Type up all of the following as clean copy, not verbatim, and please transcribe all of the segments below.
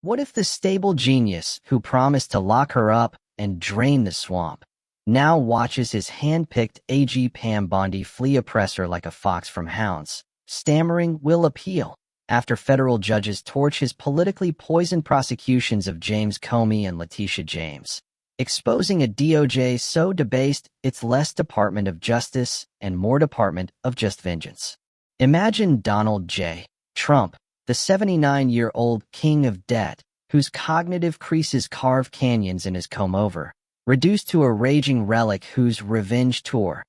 What if the stable genius who promised to lock her up and drain the swamp now watches his hand-picked AG Pam Bondi flee oppressor like a fox from hounds, stammering will appeal after federal judges torch his politically poisoned prosecutions of James Comey and Letitia James, exposing a DOJ so debased it's less Department of Justice and more Department of Just Vengeance. Imagine Donald J. Trump, the 79-year-old king of debt, whose cognitive creases carve canyons in his comb-over, reduced to a raging relic whose revenge tour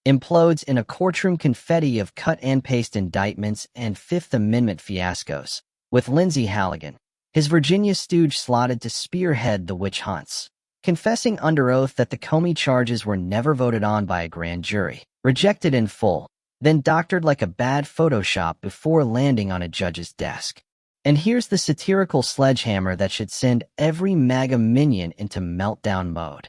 implodes in a courtroom confetti of cut-and-paste indictments and Fifth Amendment fiascos, with Lindsay Halligan, his Virginia stooge slotted to spearhead the witch hunts, confessing under oath that the Comey charges were never voted on by a grand jury, rejected in full, then doctored like a bad Photoshop before landing on a judge's desk. And here's the satirical sledgehammer that should send every MAGA minion into meltdown mode,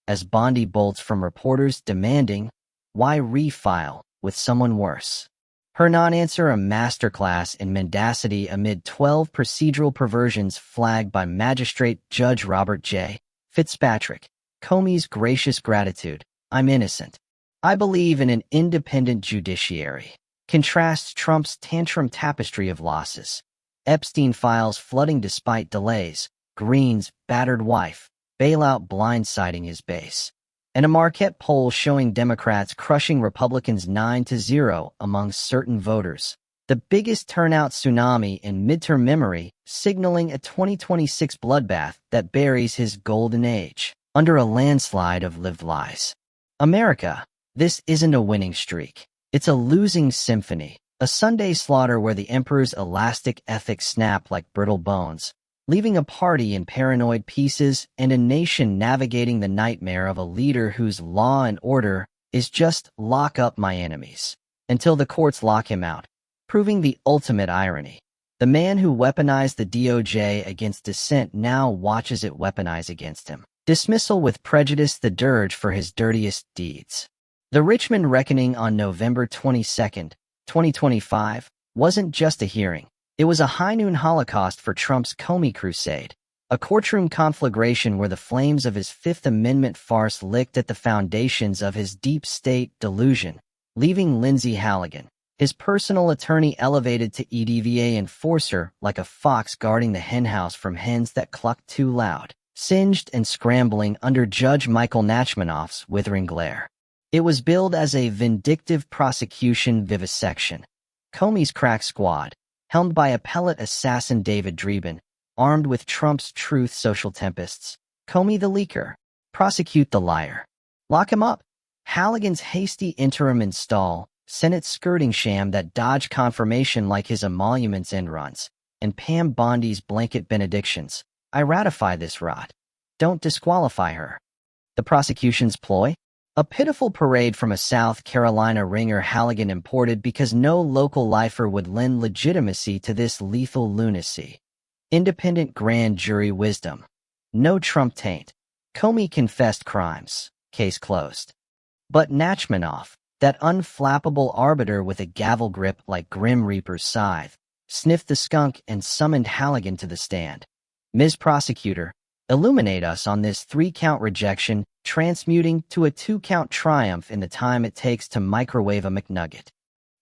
as Bondi bolts from reporters demanding, why refile with someone worse? Her non-answer a masterclass in mendacity amid 12 procedural perversions flagged by Magistrate Judge Robert J. Fitzpatrick. Comey's gracious gratitude. I'm innocent. I believe in an independent judiciary. Contrasts Trump's tantrum tapestry of losses. Epstein files flooding despite delays. Green's battered wife. Bailout blindsiding his base. And a Marquette poll showing Democrats crushing Republicans 9-0 among certain voters. The biggest turnout tsunami in midterm memory, signaling a 2026 bloodbath that buries his golden age under a landslide of lived lies. America, this isn't a winning streak. It's a losing symphony, a Sunday slaughter where the emperor's elastic ethics snap like brittle bones, leaving a party in paranoid pieces and a nation navigating the nightmare of a leader whose law and order is just lock up my enemies until the courts lock him out, proving the ultimate irony. The man who weaponized the DOJ against dissent now watches it weaponize against him. Dismissal with prejudice, the dirge for his dirtiest deeds. The Richmond reckoning on November 22, 2025, wasn't just a hearing. It was a high-noon holocaust for Trump's Comey crusade, a courtroom conflagration where the flames of his Fifth Amendment farce licked at the foundations of his deep state delusion, leaving Lindsay Halligan, his personal attorney, elevated to EDVA enforcer like a fox guarding the henhouse from hens that clucked too loud, singed and scrambling under Judge Michael Nachmanoff's withering glare. It was billed as a vindictive prosecution vivisection. Comey's crack squad, helmed by appellate assassin David Dreeben, armed with Trump's truth social tempests. Comey the leaker. Prosecute the liar. Lock him up. Halligan's hasty interim install, Senate skirting sham that dodged confirmation like his emoluments end runs, and Pam Bondi's blanket benedictions. I ratify this rot. Don't disqualify her. The prosecution's ploy? A pitiful parade from a South Carolina ringer Halligan imported because no local lifer would lend legitimacy to this lethal lunacy. Independent grand jury wisdom. No Trump taint. Comey confessed crimes. Case closed. But Nachmanoff, that unflappable arbiter with a gavel grip like Grim Reaper's scythe, sniffed the skunk and summoned Halligan to the stand. Ms. Prosecutor, illuminate us on this 3-count rejection, transmuting to a 2-count triumph in the time it takes to microwave a McNugget.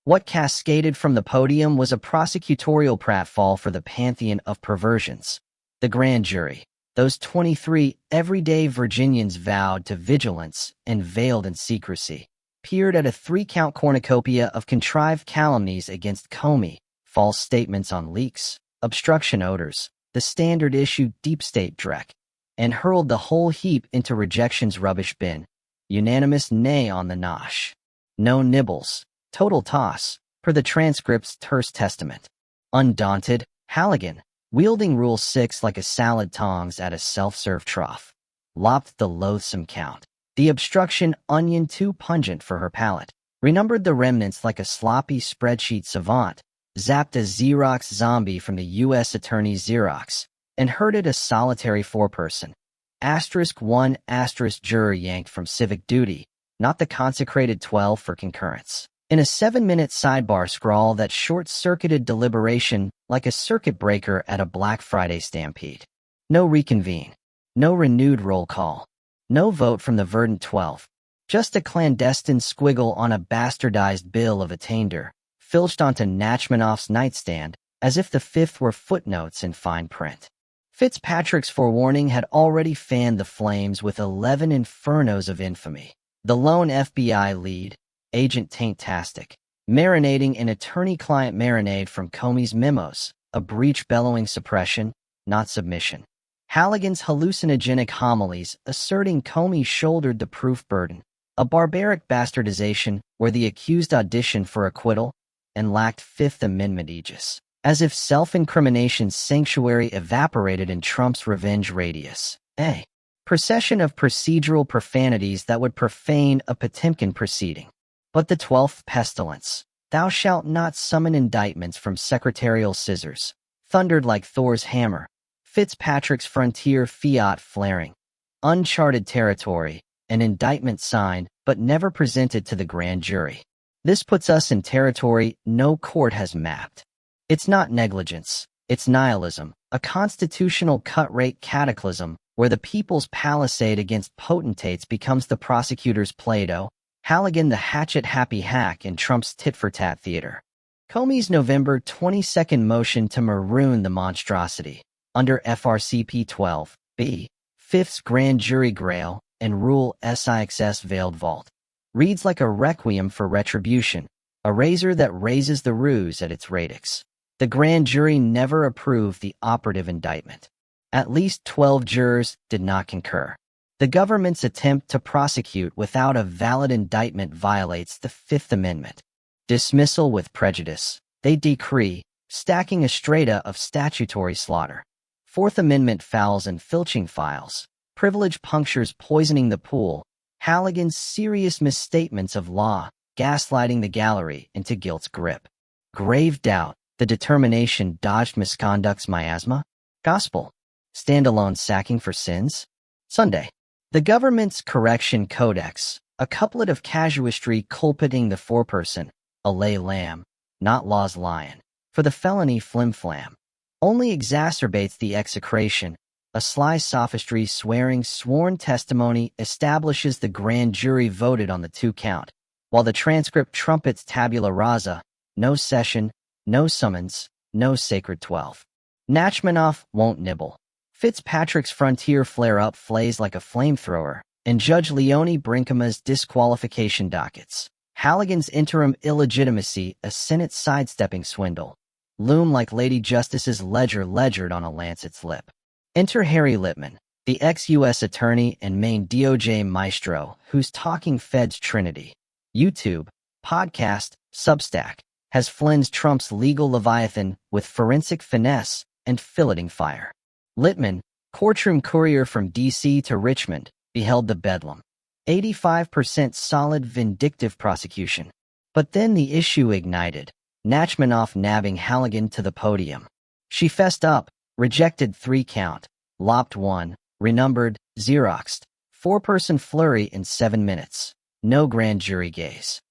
What cascaded from the podium was a prosecutorial pratfall for the pantheon of perversions. The grand jury, those 23 everyday Virginians vowed to vigilance and veiled in secrecy, peered at a 3-count cornucopia of contrived calumnies against Comey, false statements on leaks, obstruction odors, the standard issue deep state dreck, and hurled the whole heap into rejection's rubbish bin. Unanimous nay on the nosh. No nibbles. Total toss, per the transcript's terse testament. Undaunted, Halligan, wielding Rule 6 like a salad tongs at a self-serve trough, lopped the loathsome count. The obstruction onion too pungent for her palate, renumbered the remnants like a sloppy spreadsheet savant, zapped a Xerox zombie from the U.S. Attorney's Xerox, and herded a solitary 4-person. *1 juror yanked from civic duty, not the consecrated 12 for concurrence. In a 7-minute sidebar scrawl that short-circuited deliberation like a circuit breaker at a Black Friday stampede. No reconvene. No renewed roll call. No vote from the verdant 12. Just a clandestine squiggle on a bastardized bill of attainder, filched onto Nachmanoff's nightstand, as if the fifth were footnotes in fine print. Fitzpatrick's forewarning had already fanned the flames with 11 infernos of infamy. The lone FBI lead, Agent Taint-tastic, marinating in attorney-client marinade from Comey's memos, a breach bellowing suppression, not submission. Halligan's hallucinogenic homilies asserting Comey shouldered the proof burden, a barbaric bastardization where the accused auditioned for acquittal and lacked Fifth Amendment aegis, as if self-incrimination's sanctuary evaporated in Trump's revenge radius. A procession of procedural profanities that would profane a Potemkin proceeding. But the 12th pestilence, thou shalt not summon indictments from secretarial scissors, thundered like Thor's hammer, Fitzpatrick's frontier fiat flaring. Uncharted territory, an indictment signed but never presented to the grand jury. This puts us in territory no court has mapped. It's not negligence, it's nihilism, a constitutional cut-rate cataclysm where the people's palisade against potentates becomes the prosecutor's Play-Doh, Halligan the hatchet-happy hack in Trump's tit-for-tat theater. Comey's November 22nd motion to maroon the monstrosity, under FRCP 12b, Fifth's grand jury grail, and Rule SIX's veiled vault, reads like a requiem for retribution, a razor that raises the ruse at its radix. The grand jury never approved the operative indictment. At least 12 jurors did not concur. The government's attempt to prosecute without a valid indictment violates the Fifth Amendment. Dismissal with prejudice, they decree, stacking a strata of statutory slaughter. Fourth Amendment fouls and filching files, privilege punctures poisoning the pool, Halligan's serious misstatements of law, gaslighting the gallery into guilt's grip. Grave doubt, the determination dodged misconduct's miasma. Gospel. Standalone sacking for sins. Sunday. The government's correction codex, a couplet of casuistry culpating the foreperson, a lay lamb, not law's lion, for the felony flim-flam, only exacerbates the execration. A sly sophistry swearing sworn testimony establishes the grand jury voted on the 2-count, while the transcript trumpets tabula rasa, no session, no summons, no sacred 12. Nachmanoff won't nibble. Fitzpatrick's frontier flare-up flays like a flamethrower, and Judge Leonie Brinkema's disqualification dockets. Halligan's interim illegitimacy, a Senate sidestepping swindle, loom like Lady Justice's ledger ledgered on a lancet's lip. Enter Harry Litman, the ex-U.S. attorney and main DOJ maestro whose talking feds trinity, YouTube, podcast, Substack, has flensed Trump's legal leviathan with forensic finesse and filleting fire. Litman, courtroom courier from D.C. to Richmond, beheld the bedlam. 85% solid vindictive prosecution. But then the issue ignited, Nachmanoff nabbing Halligan to the podium. She fessed up, rejected 3-count, lopped 1, renumbered, Xeroxed, 4-person flurry in 7 minutes. No grand jury gaze.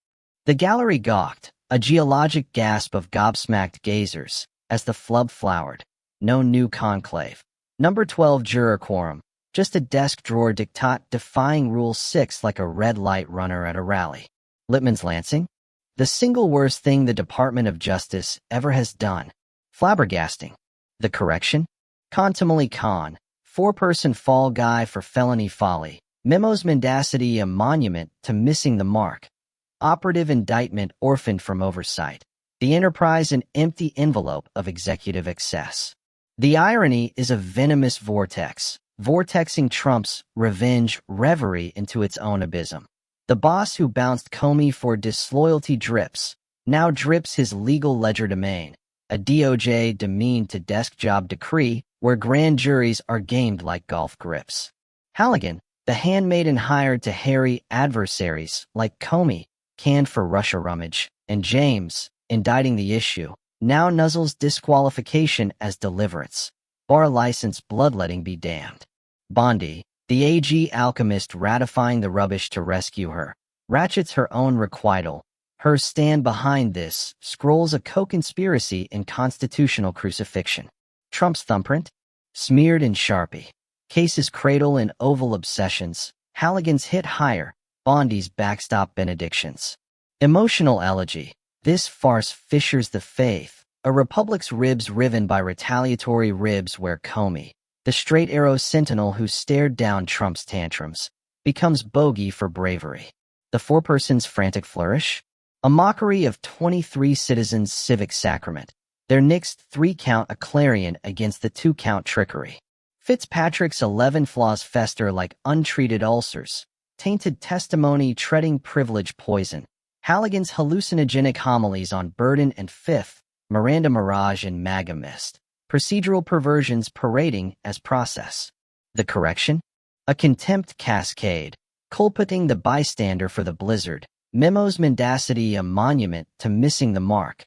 The gallery gawked, a geologic gasp of gobsmacked gazers, as the flub flowered. No new conclave. Number 12 juror quorum, just a desk drawer diktat defying Rule 6 like a red light runner at a rally. Litman's Lansing? The single worst thing the Department of Justice ever has done. Flabbergasting. The correction? Contumely con, 4-person fall guy for felony folly, memos mendacity a monument to missing the mark. Operative indictment orphaned from oversight. The enterprise an empty envelope of executive excess. The irony is a venomous vortex, vortexing Trump's revenge reverie into its own abysm. The boss who bounced Comey for disloyalty drips, now drips his legal legerdemain, a DOJ demeaned to desk job decree where grand juries are gamed like golf grips. Halligan, the handmaiden hired to harry adversaries like Comey, canned for Russia rummage, and James, indicting the issue, now nuzzles disqualification as deliverance. Bar license bloodletting be damned. Bondi, the AG alchemist ratifying the rubbish to rescue her, ratchets her own requital, Her stand behind this scrolls a co-conspiracy in constitutional crucifixion. Trump's thumbprint? Smeared in Sharpie. Case's cradle in oval obsessions. Halligan's hit higher. Bondi's backstop benedictions. Emotional elegy. This farce fissures the faith. A republic's ribs riven by retaliatory ribs where Comey, the straight-arrow sentinel who stared down Trump's tantrums, becomes bogey for bravery. The four-person's frantic flourish? A mockery of 23 citizens' civic sacrament. Their nixed three-count a clarion against the two-count trickery. Fitzpatrick's 11 flaws fester like untreated ulcers. Tainted testimony treading privilege poison. Halligan's hallucinogenic homilies on burden and fifth. Miranda mirage and MAGA mist. Procedural perversions parading as process. The correction? A contempt cascade. Culpating the bystander for the blizzard. Memo's mendacity a monument to missing the mark.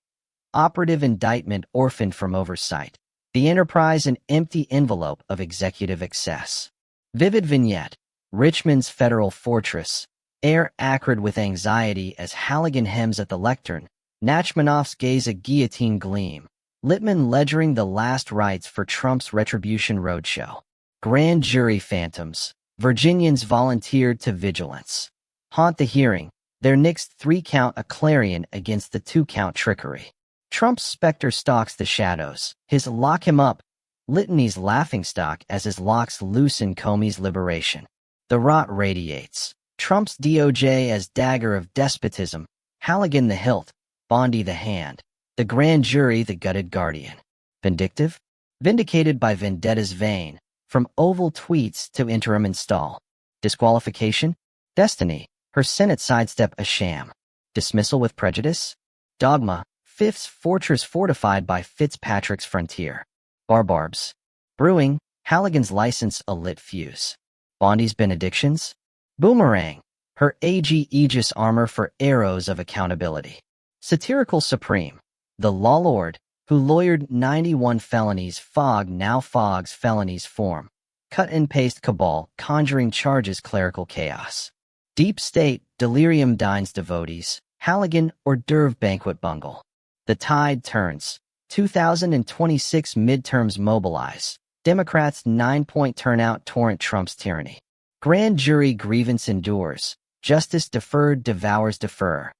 Operative indictment orphaned from oversight. The enterprise an empty envelope of executive excess. Vivid vignette. Richmond's federal fortress. Air acrid with anxiety as Halligan hems at the lectern. Nachmanoff's gaze a guillotine gleam. Littman ledgering the last rites for Trump's Retribution Roadshow. Grand jury phantoms. Virginians volunteered to vigilance. Haunt the hearing. Their nixed three-count a clarion against the two-count trickery. Trump's specter stalks the shadows. His lock him up. Litany's laughingstock as his locks loosen Comey's liberation. The rot radiates. Trump's DOJ as dagger of despotism. Halligan the hilt. Bondi the hand. The grand jury the gutted guardian. Vindictive? Vindicated by vendetta's vein. From oval tweets to interim install. Disqualification? Destiny. Her Senate sidestep a sham. Dismissal with prejudice? Dogma. Fifth's fortress fortified by Fitzpatrick's frontier. Barbarbs. Brewing. Halligan's license a lit fuse. Bondi's benedictions? Boomerang. Her AG Aegis armor for arrows of accountability. Satirical supreme. The law lord, who lawyered 91 felonies now fogs felonies form. Cut and paste cabal, conjuring charges clerical chaos. Deep state, delirium dines devotees. Halligan hors d'oeuvre banquet bungle. The tide turns. 2026 midterms mobilize. Democrats' 9-point turnout torrent Trump's tyranny. Grand jury grievance endures. Justice deferred devours defer.